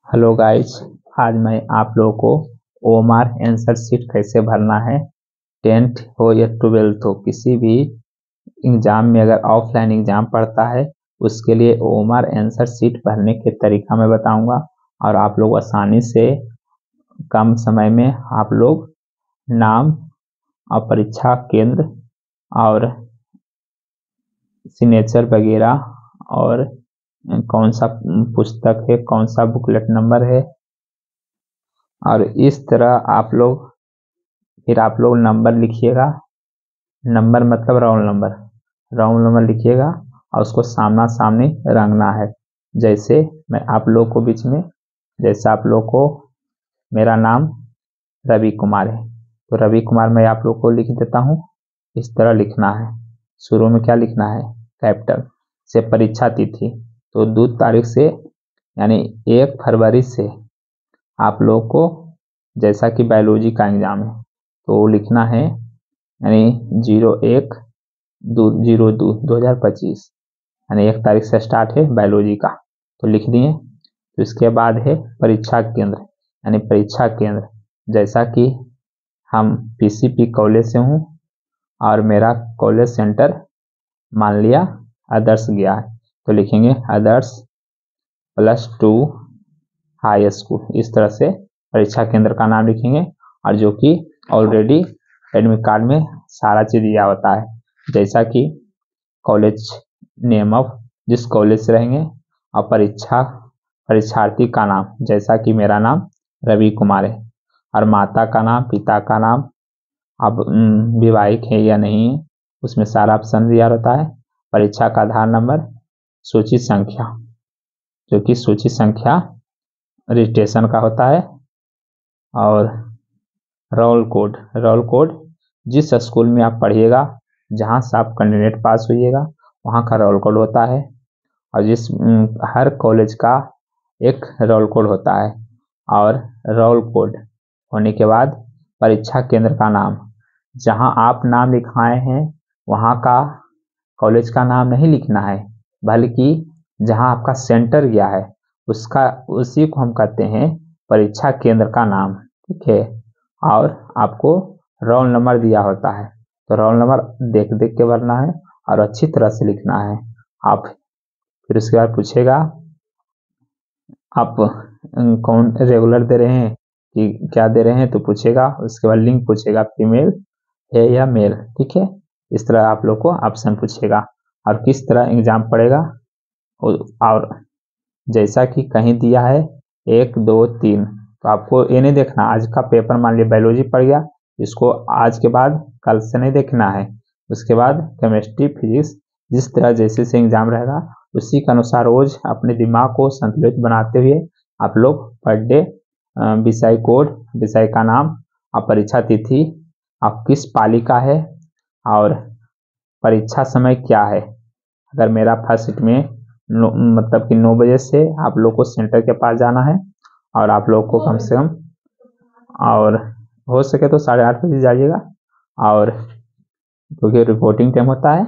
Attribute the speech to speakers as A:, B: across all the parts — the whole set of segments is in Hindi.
A: हेलो गाइस, आज मैं आप लोगों को ओएमआर आंसर शीट कैसे भरना है। 10th हो या 12th हो, किसी भी एग्जाम में अगर ऑफलाइन एग्जाम पड़ता है उसके लिए ओएमआर आंसर शीट भरने के तरीका मैं बताऊंगा और आप लोग आसानी से कम समय में आप लोग नाम और परीक्षा केंद्र और सिग्नेचर वगैरह और कौन सा पुस्तक है, कौन सा बुकलेट नंबर है, और इस तरह आप लोग नंबर लिखिएगा। नंबर मतलब रोल नंबर लिखिएगा और उसको सामना सामनी रंगना है। जैसे मैं आप लोग को बीच में, जैसे आप लोग को मेरा नाम रवि कुमार है तो रवि कुमार मैं आप लोग को लिख देता हूँ। इस तरह लिखना है। शुरू में क्या लिखना है, कैपिटल से। परीक्षा तिथि तो 2 तारीख से यानी 1 फरवरी से आप लोग को, जैसा कि बायोलॉजी का एग्जाम है तो लिखना है यानी 01/2/2025 यानी 1 तारीख से स्टार्ट है बायोलॉजी का, तो लिख दिए। तो इसके बाद है परीक्षा केंद्र यानी परीक्षा केंद्र, जैसा कि हम पीसीपी कॉलेज से हूँ और मेरा कॉलेज सेंटर मान लिया आदर्श गया है तो लिखेंगे आदर्श +2 हाई स्कूल। इस तरह से परीक्षा केंद्र का नाम लिखेंगे और जो कि ऑलरेडी एडमिट कार्ड में सारा चीज दिया होता है, जैसा कि कॉलेज नेम ऑफ जिस कॉलेज से रहेंगे और परीक्षार्थी का नाम, जैसा कि मेरा नाम रवि कुमार है, और माता का नाम, पिता का नाम, अब विवाहित है या नहीं है उसमें सारा ऑप्शन दिया रहता है। परीक्षा का आधार नंबर, सूची संख्या जो कि सूची संख्या रजिस्ट्रेशन का होता है, और रोल कोड जिस स्कूल में आप पढ़िएगा, जहाँ से आप कैंडिडेट पास होइएगा वहाँ का रोल कोड होता है, और हर कॉलेज का एक रोल कोड होता है। और रोल कोड होने के बाद परीक्षा केंद्र का नाम, जहाँ आप नाम लिखाए हैं वहाँ का कॉलेज का नाम नहीं लिखना है, बल्कि जहाँ आपका सेंटर गया है उसी को हम कहते हैं परीक्षा केंद्र का नाम। ठीक है, और आपको रोल नंबर दिया होता है तो रोल नंबर देख देख के भरना है और अच्छी तरह से लिखना है। आप फिर उसके बाद पूछेगा आप कौन रेगुलर दे रहे हैं कि क्या दे रहे हैं, तो पूछेगा। उसके बाद लिंग पूछेगा, फीमेल है या मेल। ठीक है, इस तरह आप लोग को ऑप्शन पूछेगा और किस तरह एग्जाम पड़ेगा। और जैसा कि कहीं दिया है 1 2 3, तो आपको ये नहीं देखना आज का पेपर, मान लिया बायोलॉजी पड़ गया, इसको आज के बाद कल से नहीं देखना है। उसके बाद केमिस्ट्री, फिजिक्स, जिस तरह जैसे से एग्जाम रहेगा उसी के अनुसार रोज अपने दिमाग को संतुलित बनाते हुए आप लोग पर डे विषय कोड, विषय का नाम और परीक्षा तिथि, आप किस पाली का है और परीक्षा समय क्या है। अगर मेरा फर्स्ट शिफ्ट में मतलब कि 9 बजे से आप लोग को सेंटर के पास जाना है और आप लोग को कम से कम, और हो सके तो 8:30 बजे जाइएगा, और क्योंकि रिपोर्टिंग टाइम होता है।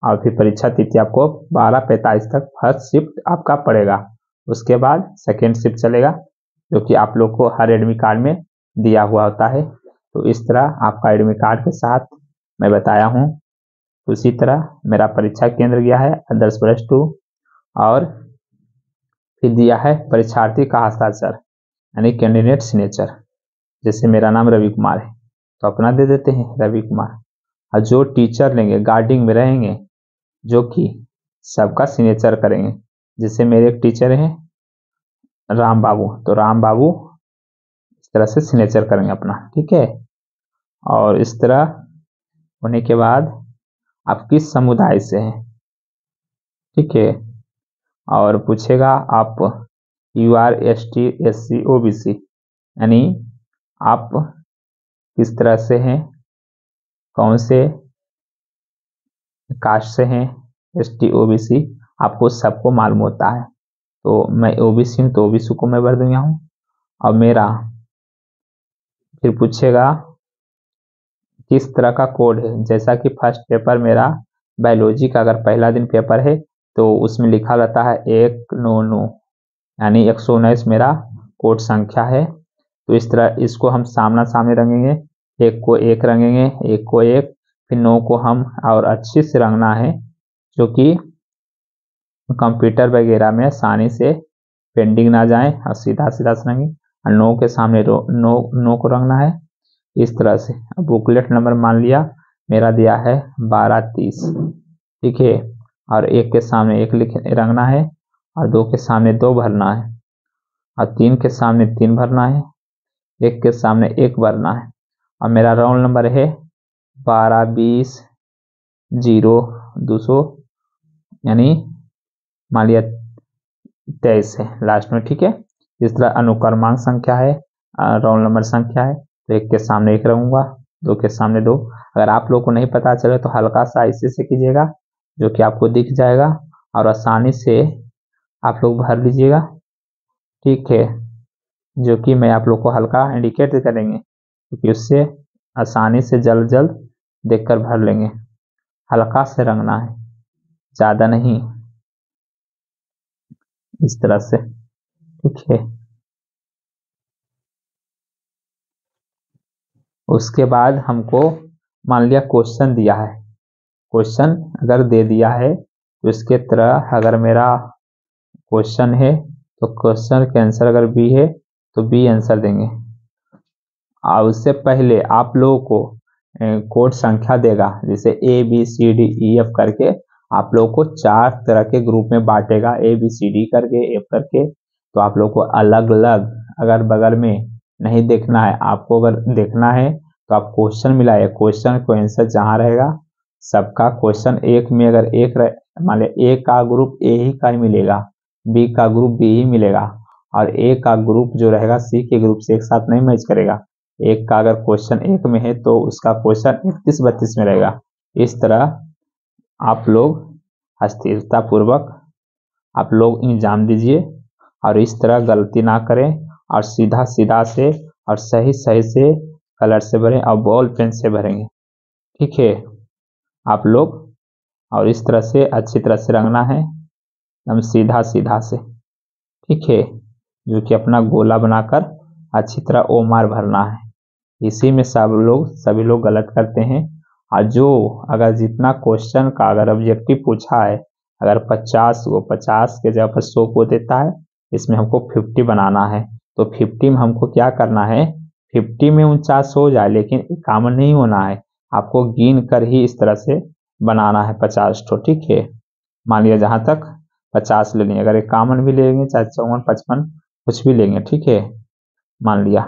A: और फिर परीक्षा तिथि आपको 12:45 तक फर्स्ट शिफ्ट आपका पड़ेगा। उसके बाद सेकेंड शिफ्ट चलेगा जो कि आप लोग को हर एडमिट कार्ड में दिया हुआ होता है। तो इस तरह आपका एडमिट कार्ड के साथ मैं बताया हूँ। उसी तरह मेरा परीक्षा केंद्र गया है आदर्श +2, और फिर दिया है परीक्षार्थी का हस्ताक्षर यानी कैंडिडेट सिग्नेचर। जैसे मेरा नाम रवि कुमार है तो अपना दे देते हैं रवि कुमार, और जो टीचर लेंगे गार्डिंग में रहेंगे जो कि सबका सिग्नेचर करेंगे। जैसे मेरे एक टीचर हैं राम बाबू, तो राम बाबू इस तरह से सिग्नेचर करेंगे अपना। ठीक है, और इस तरह होने के बाद आप किस समुदाय से हैं। ठीक है, और पूछेगा आप UR ST SC OBC यानी आप किस तरह से हैं, कौन से कास्ट से हैं। ST OBC आपको सबको मालूम होता है, तो मैं OBC हूँ तो OBC को मैं भर दूंगा हूँ। और मेरा फिर पूछेगा किस तरह का कोड है, जैसा कि फर्स्ट पेपर मेरा बायोलॉजी का अगर पहला दिन पेपर है तो उसमें लिखा रहता है 199 यानी 119 मेरा कोड संख्या है। तो इस तरह इसको हम सामना सामने रंगेंगे, एक को एक रंगेंगे, एक को एक, फिर 9 को हम और अच्छे से रंगना है जो कि कंप्यूटर वगैरह में आसानी से पेंडिंग ना जाए और सीधा सीधा से रंगे। और 9 के सामने 9 को रंगना है इस तरह से। अब बुकलेट नंबर मान लिया मेरा दिया है 1230, ठीक है। और एक के सामने एक रंगना है, और 2 के सामने 2 भरना है, और 3 के सामने 3 भरना है, एक के सामने 1 भरना है। और मेरा रोल नंबर है 1220 यानी मान लिया 23 है लास्ट में, ठीक है। इस तरह अनुक्रमांक संख्या है, रोल नंबर संख्या है, तो एक के सामने एक रखूंगा, 2 के सामने 2। अगर आप लोग को नहीं पता चले तो हल्का सा ऐसे से कीजिएगा जो कि आपको दिख जाएगा, और आसानी से आप लोग भर लीजिएगा, ठीक है। जो कि मैं आप लोग को हल्का इंडिकेट करेंगे क्योंकि उससे आसानी से जल्द जल्द देखकर भर लेंगे। हल्का से रंगना है, ज़्यादा नहीं, इस तरह से, ठीक है। उसके बाद हमको मान लिया क्वेश्चन दिया है, क्वेश्चन अगर दे दिया है तो इसके तरह अगर मेरा क्वेश्चन है तो क्वेश्चन का आंसर अगर बी है तो बी आंसर देंगे। और उससे पहले आप लोगों को कोड संख्या देगा, जैसे A B C D E F करके आप लोगों को 4 तरह के ग्रुप में बांटेगा, ए बी सी डी करके एफ करके। तो आप लोगों को अलग अलग अगर बगल में नहीं देखना है, आपको अगर देखना है तो आप क्वेश्चन मिलाए, क्वेश्चन को आंसर जहाँ रहेगा सबका क्वेश्चन एक में अगर एक मान लिया ए का ग्रुप ए ही का ही मिलेगा, बी का ग्रुप बी ही मिलेगा, और ए का ग्रुप जो रहेगा सी के ग्रुप से एक साथ नहीं मैच करेगा। एक का अगर क्वेश्चन एक में है तो उसका क्वेश्चन 31-32 में रहेगा। इस तरह आप लोग स्थिरता पूर्वक आप लोग एग्जाम दीजिए, और इस तरह गलती ना करें, और सीधा सीधा से और सही सही से कलर से भरें और बॉल पेन से भरेंगे, ठीक है आप लोग। और इस तरह से अच्छी तरह से रंगना है, एकदम सीधा सीधा से, ठीक है। जो कि अपना गोला बनाकर अच्छी तरह ओमार भरना है। इसी में सभी लोग गलत करते हैं। और जो अगर जितना क्वेश्चन का अगर ऑब्जेक्टिव पूछा है, अगर 50 वो 50 के जगह पर 100 को देता है, इसमें हमको 50 बनाना है। तो 50 में हमको क्या करना है, 50 में 49 हो जाए लेकिन 51 नहीं होना है, आपको गिन कर ही इस तरह से बनाना है 50 तो, ठीक है। मान लिया जहाँ तक 50 ले लेंगे, अगर 51 भी लेंगे चाहे 54 55 कुछ भी लेंगे, ठीक है। मान लिया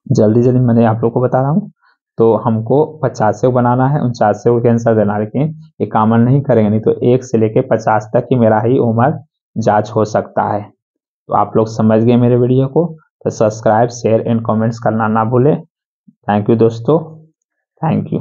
A: जल्दी जल्दी मैंने आप लोग को बता रहा हूँ। तो हमको 50 को बनाना है, 49 को कैंसर देना, लेकिन 51 नहीं करेंगे, नहीं तो 1 से लेके 50 तक की मेरा ही उम्र जांच हो सकता है। तो आप लोग समझ गए मेरे वीडियो को, तो सब्सक्राइब शेयर एंड कमेंट्स करना ना भूलें। थैंक यू दोस्तों, थैंक यू।